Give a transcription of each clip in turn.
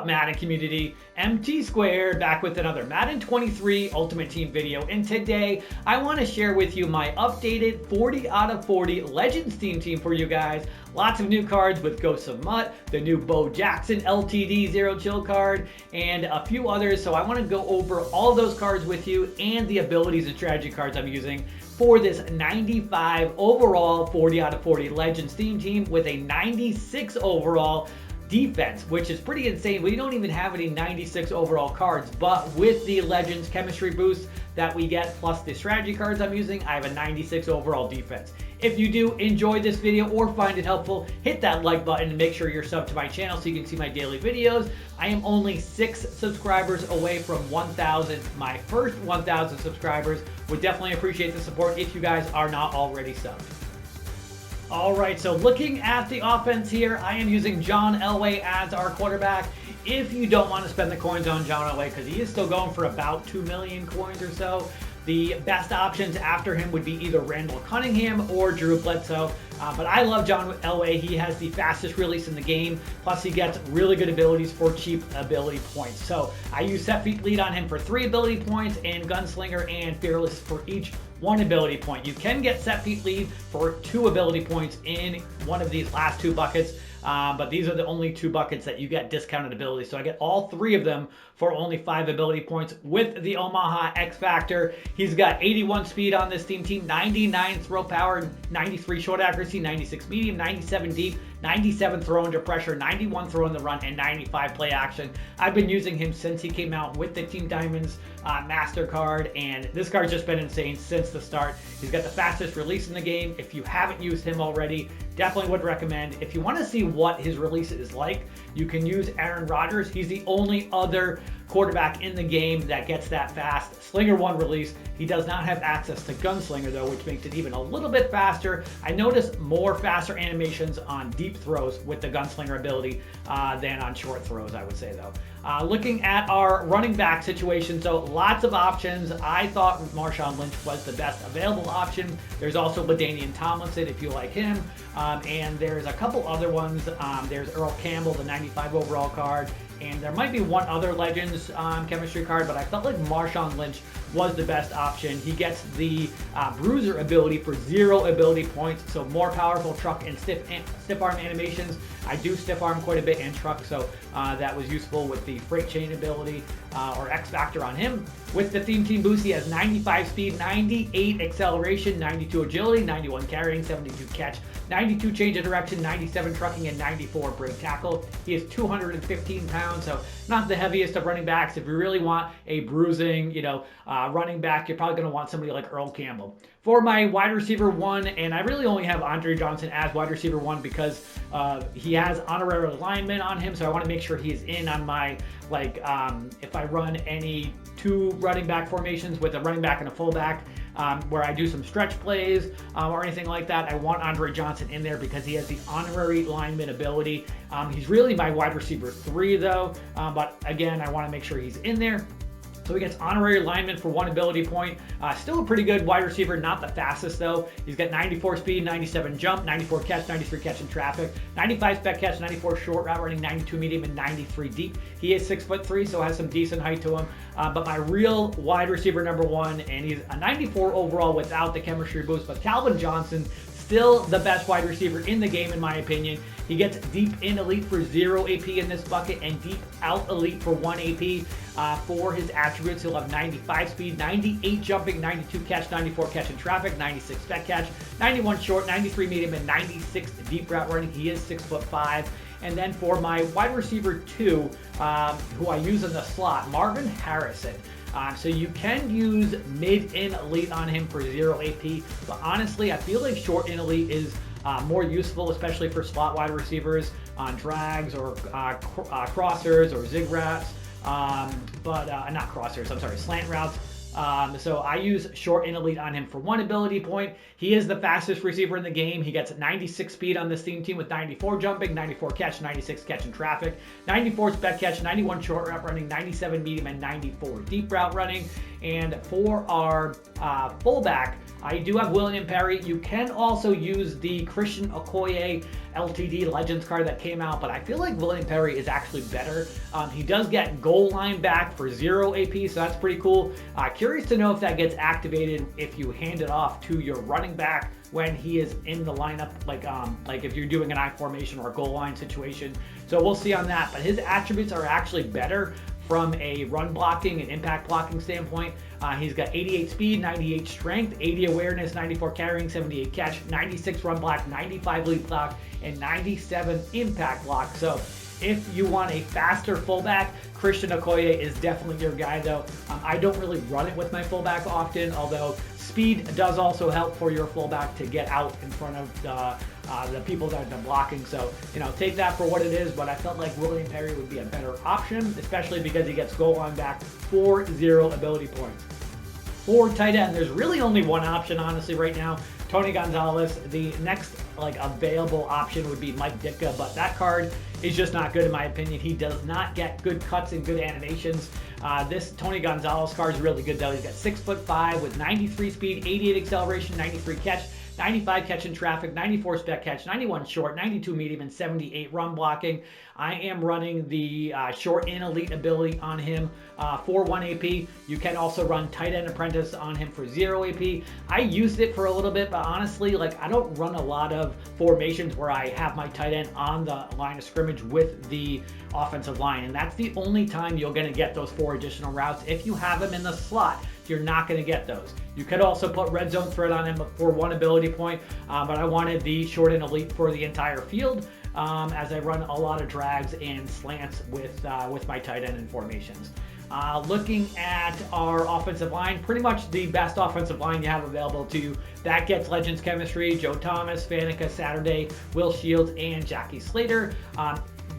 up, Madden community? MT Squared back with another Madden 23 Ultimate Team video, and today I want to share with you my updated 40 out of 40 Legends team for you guys. Lots of new cards with Ghosts of Mutt, the new Bo Jackson LTD Zero Chill card, and a few others. So I want to go over all those cards with you and the abilities and strategy cards I'm using for this 95 overall 40 out of 40 Legends team with a 96 overall defense, which is pretty insane. We don't even have any 96 overall cards, but with the Legends chemistry boost that we get plus the strategy cards I'm using, I have a 96 overall defense. If you do enjoy this video or find it helpful, hit that like button and make sure you're subbed to my channel so you can see my daily videos. I am only 6 subscribers away from 1,000, my first 1,000 subscribers. Would definitely appreciate the support if you guys are not already subbed. Alright, so looking at the offense here, I am using John Elway as our quarterback. If you don't want to spend the coins on John Elway, because he is still going for about 2 million coins or so, the best options after him would be either Randall Cunningham or Drew Bledsoe. But I love John Elway. He has the fastest release in the game. Plus, he gets really good abilities for cheap ability points. So I use Set Feet Lead on him for 3 ability points, and Gunslinger and Fearless for each 1 ability point. You can get Set Feet Lead for 2 ability points in one of these last 2 buckets. But these are the only 2 buckets that you get discounted abilities. So I get all 3 of them for only 5 ability points with the Omaha X Factor. He's got 81 speed on this team, 99 throw power, 93 short accuracy, 96 medium, 97 deep, 97 throw under pressure, 91 throw in the run, and 95 play action. I've been using him since he came out with the Team Diamonds Master card, and this card's just been insane since the start. He's got the fastest release in the game. If you haven't used him already, definitely would recommend. If you want to see what his release is like, you can use Aaron Rodgers. He's the only other quarterback in the game that gets that fast Slinger 1 release. He does not have access to Gunslinger though, which makes it even a little bit faster. I noticed more faster animations on deep throws with the Gunslinger ability than on short throws, I would say though. Looking at our running back situation, so lots of options. I thought MARSHAWN Lynch was the best available option. There's also LaDainian Tomlinson if you like him, and there's a couple other ones. There's Earl Campbell, the 95 overall card, and there might be one other Legends chemistry card, but I felt like MARSHAWN Lynch was the best option. He gets the Bruiser ability for 0 ability points, so more powerful truck and stiff arm animations. I do stiff arm quite a bit and truck, so that was useful with the Freight Chain ability or X Factor on him. With the Theme Team Boost, he has 95 speed, 98 acceleration, 92 agility, 91 carrying, 72 catch, 92 change of direction, 97 trucking, and 94 break tackle. He is 215 pounds, so not the heaviest of running backs. If you really want a bruising, running back, you're probably going to want somebody like Earl Campbell. For my wide receiver 1, and I really only have Andre Johnson as wide receiver 1 because he has honorary alignment on him, so I want to make sure he's in on my, if I run any 2 running back formations with a running back and a fullback, where I do some stretch plays or anything like that, I want Andre Johnson in there because he has the honorary lineman ability. He's really my wide receiver 3 though, but again, I want to make sure he's in there. So he gets honorary lineman for 1 ability point. Still a pretty good wide receiver, not the fastest though. He's got 94 speed, 97 jump, 94 catch, 93 catch in traffic, 95 spec catch, 94 short route running, 92 medium, and 93 deep. He is 6'3", so has some decent height to him. But my real wide receiver number 1, and he's a 94 overall without the chemistry boost, but Calvin Johnson, still the best wide receiver in the game in my opinion. He gets deep in elite for 0 AP in this bucket and deep out elite for 1 AP. For his attributes, he'll have 95 speed, 98 jumping, 92 catch, 94 catch in traffic, 96 spec catch, 91 short, 93 medium, and 96 deep route running. He is 6'5". And then for my wide receiver 2, who I use in the slot, Marvin Harrison. So you can use mid in elite on him for 0 AP, but honestly, I feel like short in elite is more useful, especially for slot wide receivers on drags or crossers or zig routes, not crossers, I'm sorry, slant routes. So I use short and elite on him for 1 ability point. He is the fastest receiver in the game. He gets 96 speed on this team with 94 jumping, 94 catch, 96 catch in traffic, 94 spec catch, 91 short route running, 97 medium, and 94 deep route running. And for our fullback, You do have William Perry. You can also use the Christian Okoye LTD Legends card that came out, but I feel like William Perry is actually better. He does get goal line back for 0 AP, so that's pretty cool. Curious to know if that gets activated if you hand it off to your running back when he is in the lineup, like if you're doing an I formation or a goal line situation. So we'll see on that, but his attributes are actually better from a run blocking and impact blocking standpoint. He's got 88 speed, 98 strength, 80 awareness, 94 carrying, 78 catch, 96 run block, 95 lead block, and 97 impact block. So if you want a faster fullback, Christian Okoye is definitely your guy though. I don't really run it with my fullback often, although speed does also help for your fullback to get out in front of the people that have been blocking. So, take that for what it is, but I felt like William Perry would be a better option, especially because he gets goal line back for 0 ability points. For tight end, there's really only one option, honestly, right now. Tony Gonzalez. The next available option would be Mike Ditka, but that card is just not good in my opinion. He does not get good cuts and good animations. This Tony Gonzalez card is really good though. He's got 6'5" with 93 speed, 88 acceleration, 93 catch, 95 catch in traffic, 94 spec catch, 91 short, 92 medium, and 78 run blocking. I am running the short and elite ability on him for 1 AP. You can also run tight end apprentice on him for 0 AP. I used it for a little bit, but honestly, I don't run a lot of formations where I have my tight end on the line of scrimmage with the offensive line, and that's the only time you're going to get those 4 additional routes. If you have him in the slot, you're not going to get those. You could also put red zone threat on him for 1 ability point, but I wanted the short and elite for the entire field, as I run a lot of drags and slants with my tight end and formations. Looking at our offensive line, pretty much the best offensive line you have available to you. That gets Legends chemistry: Joe Thomas, Faneca, Saturday, Will Shields, and Jackie Slater.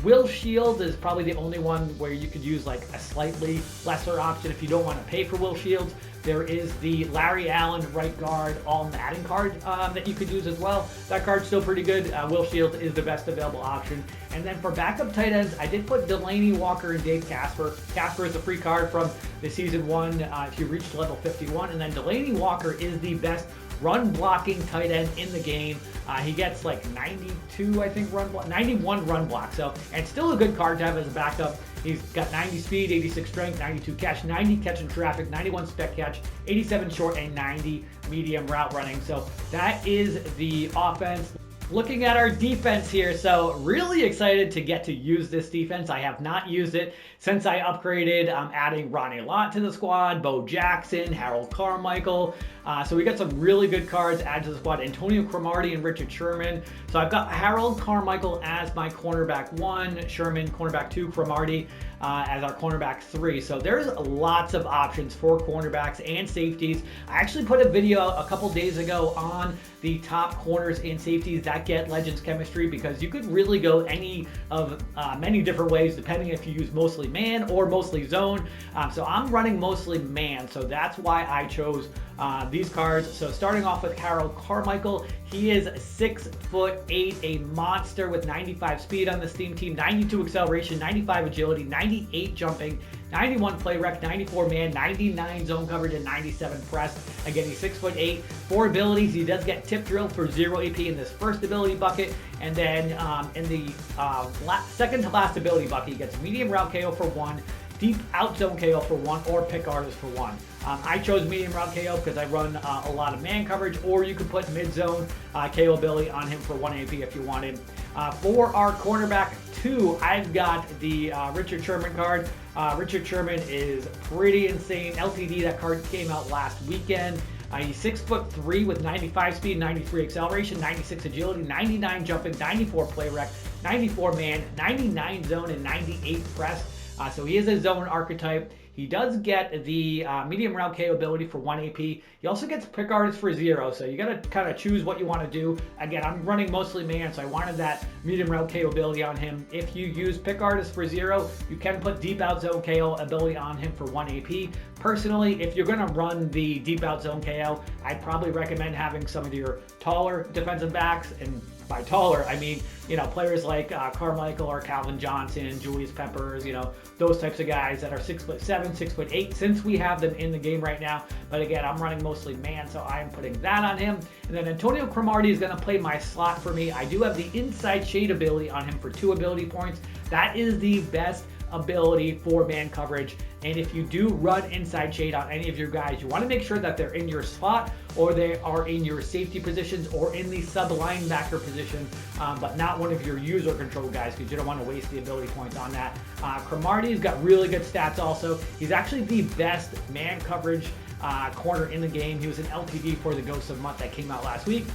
Will Shields is probably the only one where you could use a slightly lesser option if you don't want to pay for Will Shields. There is the Larry Allen right guard all Madden card that you could use as well. That card's still pretty good. Will Shields is the best available option. And then for backup tight ends, I did put Delaney, Walker, and Dave Casper. Casper is a free card from the season 1 if you reach level 51. And then Delaney Walker is the best run blocking tight end in the game. He gets 92, I think, 91 run block. So, and still a good card to have as a backup. He's got 90 speed, 86 strength, 92 catch, 90 catch in traffic, 91 spec catch, 87 short, and 90 medium route running. So that is the offense. Looking at our defense here, so really excited to get to use this defense. I have not used it since I upgraded. I'm adding Ronnie Lott to the squad, Bo Jackson, Harold Carmichael. So we got some really good cards added to the squad. Antonio Cromartie and Richard Sherman. So I've got Harold Carmichael as my cornerback 1, Sherman cornerback 2, Cromartie as our cornerback 3. So there's lots of options for cornerbacks and safeties. I actually put a video a couple days ago on the top corners and safeties that get Legends chemistry, because you could really go any of many different ways depending if you use mostly man or mostly zone. So I'm running mostly man, so that's why I chose these cards. So starting off with Harold Carmichael, he is 6'8", a monster with 95 speed on the Steam team, 92 acceleration, 95 agility, 98 jumping, 91 play rec, 94 man, 99 zone coverage, and 97 press. Again, he's 6'8". 4 abilities. He does get tip drill for 0 AP in this first ability bucket, and then in the second to last ability bucket, he gets medium route KO for 1, deep out zone KO for 1, or pick artist for 1. I chose medium route KO because I run a lot of man coverage, or you could put mid zone KO ability on him for 1 AP if you wanted. For our cornerback 2, I've got the Richard Sherman card. Richard Sherman is pretty insane. LTD, that card came out last weekend. He's 6'3" with 95 speed, 93 acceleration, 96 agility, 99 jumping, 94 play rec, 94 man, 99 zone, and 98 press. So he is a zone archetype. He does get the medium route KO ability for 1 AP. He also gets pick artist for 0, so you gotta kind of choose what you want to do. Again, I'm running mostly man, so I wanted that medium route KO ability on him. If you use pick artist for 0, you can put deep out zone KO ability on him for 1 AP. Personally, if you're gonna run the deep out zone KO, I'd probably recommend having some of your taller defensive backs and by taller, I mean, you know, players like Carmichael or Calvin Johnson, Julius Peppers, you know, those types of guys that are 6'7", 6'8", since we have them in the game right now. But again, I'm running mostly man, so I am putting that on him. And then Antonio Cromartie is going to play my slot for me. I do have the inside shade ability on him for 2 ability points. That is the best ability for man coverage. And if you do run inside shade on any of your guys, you want to make sure that they're in your slot, or they are in your safety positions, or in the sub linebacker position, but not one of your user control guys, because you don't want to waste the ability points on that. Cromartie's got really good stats also. He's actually the best man coverage corner in the game. He was an LTD for the Ghost of Month that came out last week.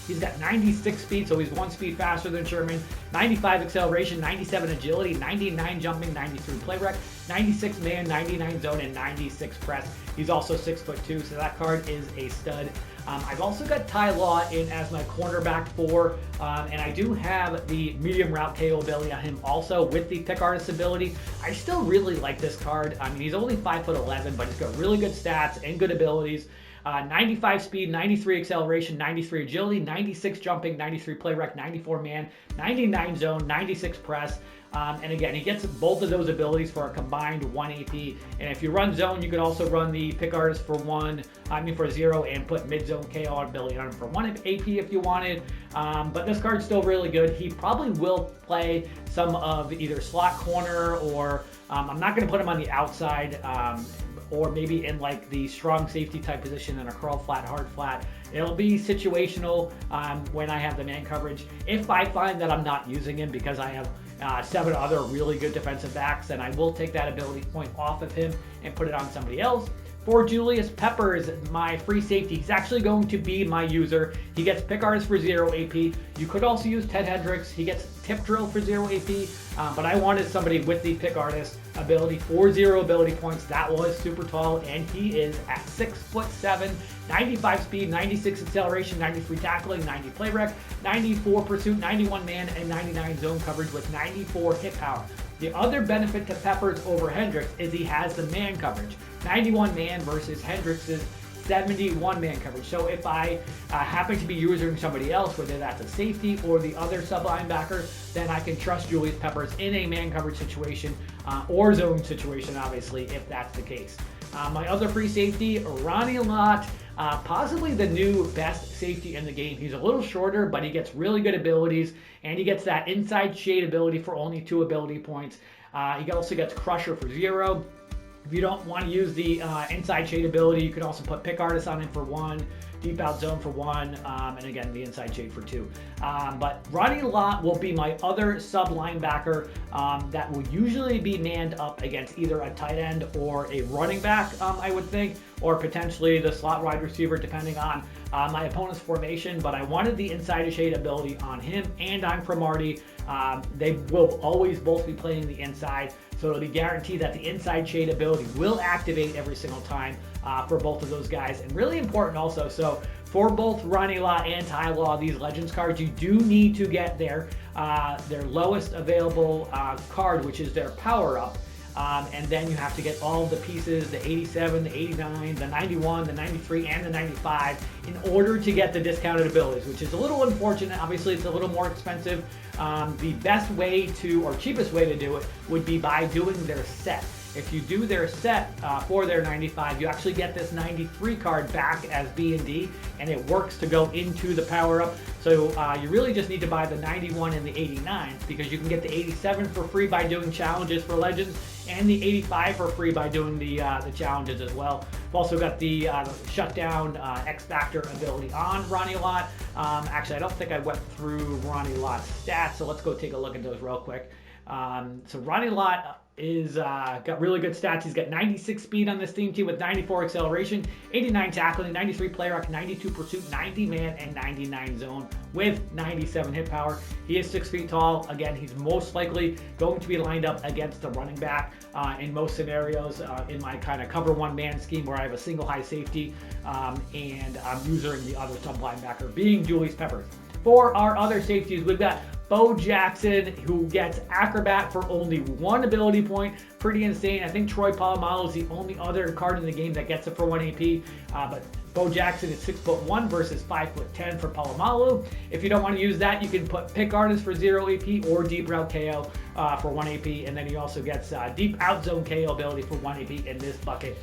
He's got 96 speed, so he's 1 speed faster than Sherman, 95 acceleration, 97 agility, 99 jumping, 93 play rec, 96 man, 99 zone, and 96 press. He's also 6'2", so that card is a stud. I've also got Ty Law in as my cornerback 4, and I do have the medium route KO ability on him also with the pick artist ability. I still really like this card. I mean, he's only 5'11", but he's got really good stats and good abilities. 95 speed, 93 acceleration, 93 agility, 96 jumping, 93 play rec, 94 man, 99 zone, 96 press. And again, he gets both of those abilities for a combined 1 AP. And if you run zone, you could also run the pick artist for 0, and put mid zone KO ability on him for 1 AP if you wanted. But this card's still really good. He probably will play some of either slot corner, or I'm not going to put him on the outside, or maybe in like the strong safety type position in a curl flat, hard flat. It'll be situational when I have the man coverage. If I find that I'm not using him because I have 7 other really good defensive backs, then I will take that ability point off of him and put it on somebody else. For Julius Peppers, my free safety, he's actually going to be my user. He gets pick artist for 0 AP. You could also use Ted Hendricks. He gets tip drill for 0 AP, but I wanted somebody with the pick artist ability for 0 ability points. That was super tall, and he is at 6'7", 95 speed, 96 acceleration, 93 tackling, 90 play rec, 94 pursuit, 91 man, and 99 zone coverage with 94 hit power. The other benefit to Peppers over Hendricks is he has the man coverage. 91 man versus Hendricks' 71 man coverage. So if I happen to be using somebody else, whether that's a safety or the other sub linebacker, then I can trust Julius Peppers in a man coverage situation or zone situation, obviously, if that's the case. My other free safety, Ronnie Lott, possibly the new best safety in the game. He's a little shorter, but he gets really good abilities, and he gets that inside shade ability for only 2 ability points. He also gets Crusher for 0. If you don't want to use the inside shade ability, you could also put pick artist on it for 1, deep out zone for 1, and again, the inside shade for 2. But Ronnie Lott will be my other sub linebacker that will usually be manned up against either a tight end or a running back, I would think, or potentially the slot wide receiver, depending on my opponent's formation. But I wanted the inside shade ability on him and on Cromartie. They will always both be playing the inside, so it'll be guaranteed that the inside shade ability will activate every single time for both of those guys. And really important also, so for both Ronnie Lott and Ty Law, these Legends cards, you do need to get their lowest available card, which is their power up. And then you have to get all the pieces, the 87, the 89, the 91, the 93, and the 95 in order to get the discounted abilities, which is a little unfortunate. Obviously, it's a little more expensive. The best way to, or cheapest way to do it would be by doing their set. If you do their set for their 95, you actually get this 93 card back as B&D, and it works to go into the power-up. So you really just need to buy the 91 and the 89, because you can get the 87 for free by doing challenges for Legends, and the 85 for free by doing the challenges as well. I've also got the shutdown X-Factor ability on Ronnie Lott. Actually, I don't think I went through Ronnie Lott's stats, so let's go take a look at those real quick. So Ronnie Lott is got really good stats. He's got 96 speed on this team with 94 acceleration, 89 tackling, 93 play rec, 92 pursuit, 90 man, and 99 zone with 97 hit power. He is 6 feet tall. Again, he's most likely going to be lined up against the running back in most scenarios in my kind of cover one man scheme where I have a single high safety and I'm using the other sub linebacker being Julius Peppers. For our other safeties, we've got Bo Jackson, who gets Acrobat for only 1 ability point. Pretty insane. I think Troy Polamalu is the only other card in the game that gets it for 1 AP. But Bo Jackson is 6'1" versus 5'10" for Palomalu. If you don't want to use that, you can put Pick Artist for 0 AP or Deep Route KO for 1 AP, and then he also gets Deep Out Zone KO ability for 1 AP in this bucket.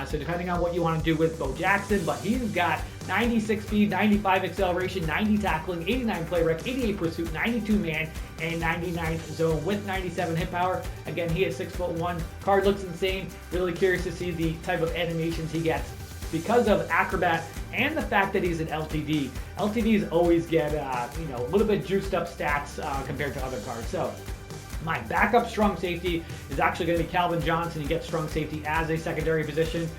So depending on what you want to do with Bo Jackson, but he's got 96 speed, 95 acceleration, 90 tackling, 89 play rec, 88 pursuit, 92 man, and 99 zone with 97 hit power. Again, he is 6'1". Card looks insane. Really curious to see the type of animations he gets because of Acrobat and the fact that he's an LTD. LTDs always get a little bit juiced up stats compared to other cards. So my backup strong safety is actually going to be Calvin Johnson. He gets strong safety as a secondary position.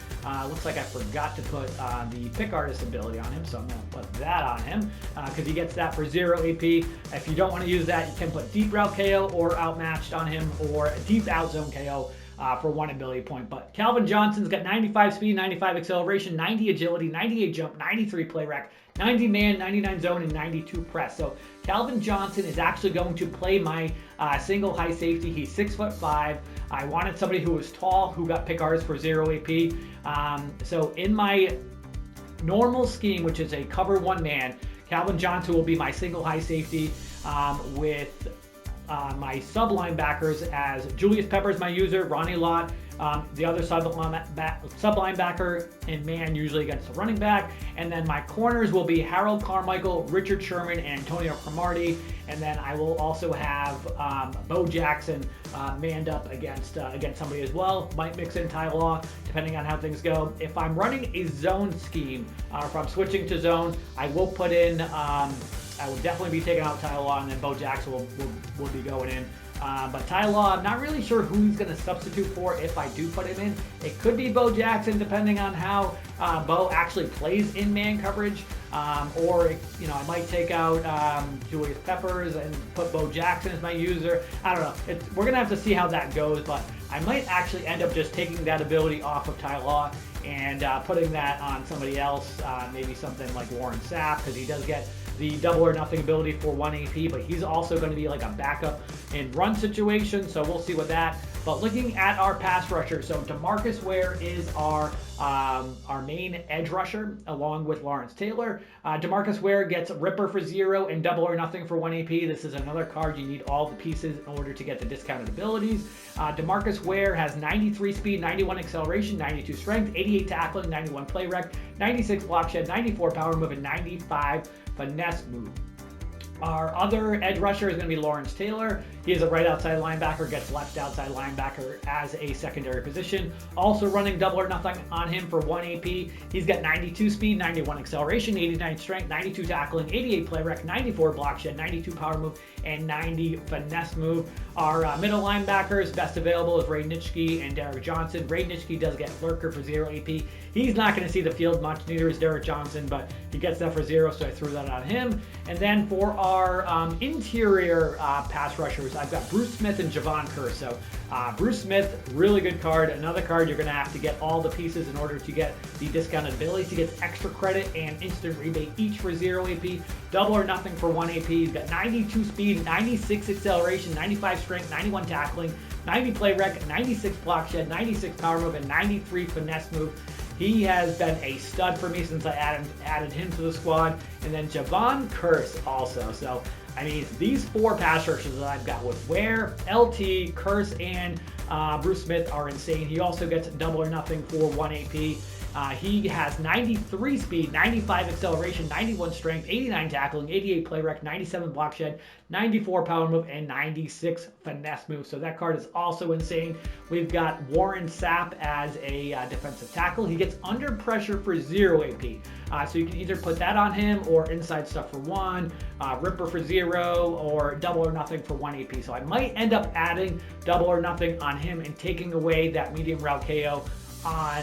Looks like I forgot to put the Pick Artist ability on him, so I'm going to put that on him because he gets that for 0 AP. If you don't want to use that, you can put Deep Route KO or Outmatched on him, or Deep Out Zone KO for 1 ability point. But Calvin Johnson's got 95 speed, 95 acceleration, 90 agility, 98 jump, 93 play rec, 90 man, 99 zone, and 92 press. So Calvin Johnson is actually going to play my single high safety. He's 6'5". I wanted somebody who was tall, who got Pick Artist for 0 AP. So in my normal scheme, which is a cover 1 man, Calvin Johnson will be my single high safety with my sub linebackers as Julius Peppers, my user, Ronnie Lott, the other sub linebacker in man, usually against the running back. And then my corners will be Harold Carmichael, Richard Sherman, and Antonio Cromartie. And then I will also have Bo Jackson manned up against somebody as well. Might mix in Ty Law, depending on how things go. If I'm running a zone scheme, or if I'm switching to zone, I will put in I would definitely be taking out Ty Law, and then Bo Jackson will be going in. But Ty Law, I'm not really sure who he's going to substitute for if I do put him in. It could be Bo Jackson, depending on how Bo actually plays in man coverage. Or, I might take out Julius Peppers and put Bo Jackson as my user. I don't know. We're going to have to see how that goes, but I might actually end up just taking that ability off of Ty Law and putting that on somebody else, maybe something like Warren Sapp, because he does get the double or nothing ability for 1 AP, but he's also going to be like a backup in run situation, so we'll see with that. But looking at our pass rusher, so DeMarcus Ware is our main edge rusher, along with Lawrence Taylor. DeMarcus Ware gets Ripper for 0 and double or nothing for 1 AP. This is another card you need all the pieces in order to get the discounted abilities. DeMarcus Ware has 93 speed, 91 acceleration, 92 strength, 88 tackling, 91 play rec, 96 block shed, 94 power move, and 95 finesse move. Our other edge rusher is going to be Lawrence Taylor. He is a right outside linebacker, gets left outside linebacker as a secondary position. Also running double or nothing on him for 1 AP. He's got 92 speed, 91 acceleration, 89 strength, 92 tackling, 88 play rec, 94 block shed, 92 power move, and 90 finesse move. Our middle linebackers, best available is Ray Nitschke and Derek Johnson. Ray Nitschke does get Lurker for 0 AP. He's not going to see the field much, neither is Derek Johnson, but he gets that for 0, so I threw that on him. And then for our interior pass rushers, I've got Bruce Smith and JEVON. So Bruce Smith, really good card. Another card you're going to have to get all the pieces in order to get the discounted abilities. He gets extra credit and instant rebate each for 0 AP, double or nothing for 1 AP. He's got 92 speed, 96 acceleration, 95 strength, 91 tackling, 90 play rec, 96 block shed, 96 power move, and 93 finesse move. He has been a stud for me since I added him to the squad. And then JEVON KEARSE also. So, I mean, these 4 pass rushers that I've got with Ware, LT, KEARSE, and Bruce Smith are insane. He also gets double or nothing for 1 AP. He has 93 speed, 95 acceleration, 91 strength, 89 tackling, 88 play rec, 97 block shed, 94 power move, and 96 finesse move. So that card is also insane. We've got Warren Sapp as a defensive tackle. He gets under pressure for 0 AP. So you can either put that on him or inside stuff for 1, Ripper for 0, or double or nothing for 1 AP. So I might end up adding double or nothing on him and taking away that medium route KO on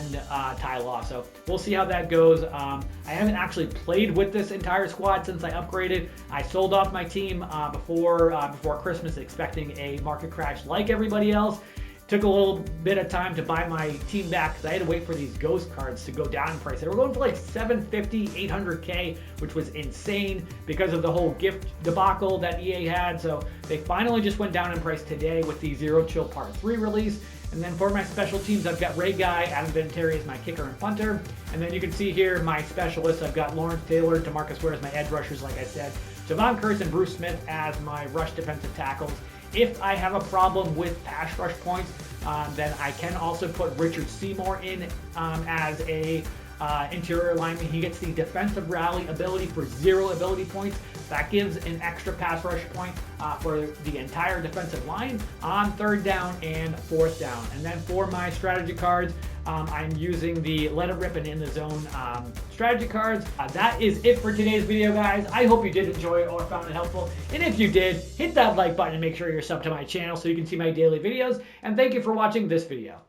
Ty Law. So we'll see how that goes. I haven't actually played with this entire squad since I upgraded. I sold off my team before Christmas, expecting a market crash like everybody else. Took a little bit of time to buy my team back because I had to wait for these ghost cards to go down in price. They were going for like 750, 800K, which was insane because of the whole gift debacle that EA had. So they finally just went down in price today with the Zero Chill Part 3 release. And then for my special teams, I've got Ray Guy, Adam Vinatieri as my kicker and punter. And then you can see here my specialists. I've got Lawrence Taylor, DeMarcus Ware as my edge rushers, like I said. JEVON and Bruce Smith as my rush defensive tackles. If I have a problem with pass rush points, then I can also put Richard Seymour in as a interior lineman. He gets the defensive rally ability for 0 ability points. That gives an extra pass rush point for the entire defensive line on 3rd down and 4th down. And then for my strategy cards, I'm using the Let It Rip and In the Zone strategy cards. That is it for today's video, guys. I hope you did enjoy it or found it helpful. And if you did, hit that like button and make sure you're subbed to my channel so you can see my daily videos. And thank you for watching this video.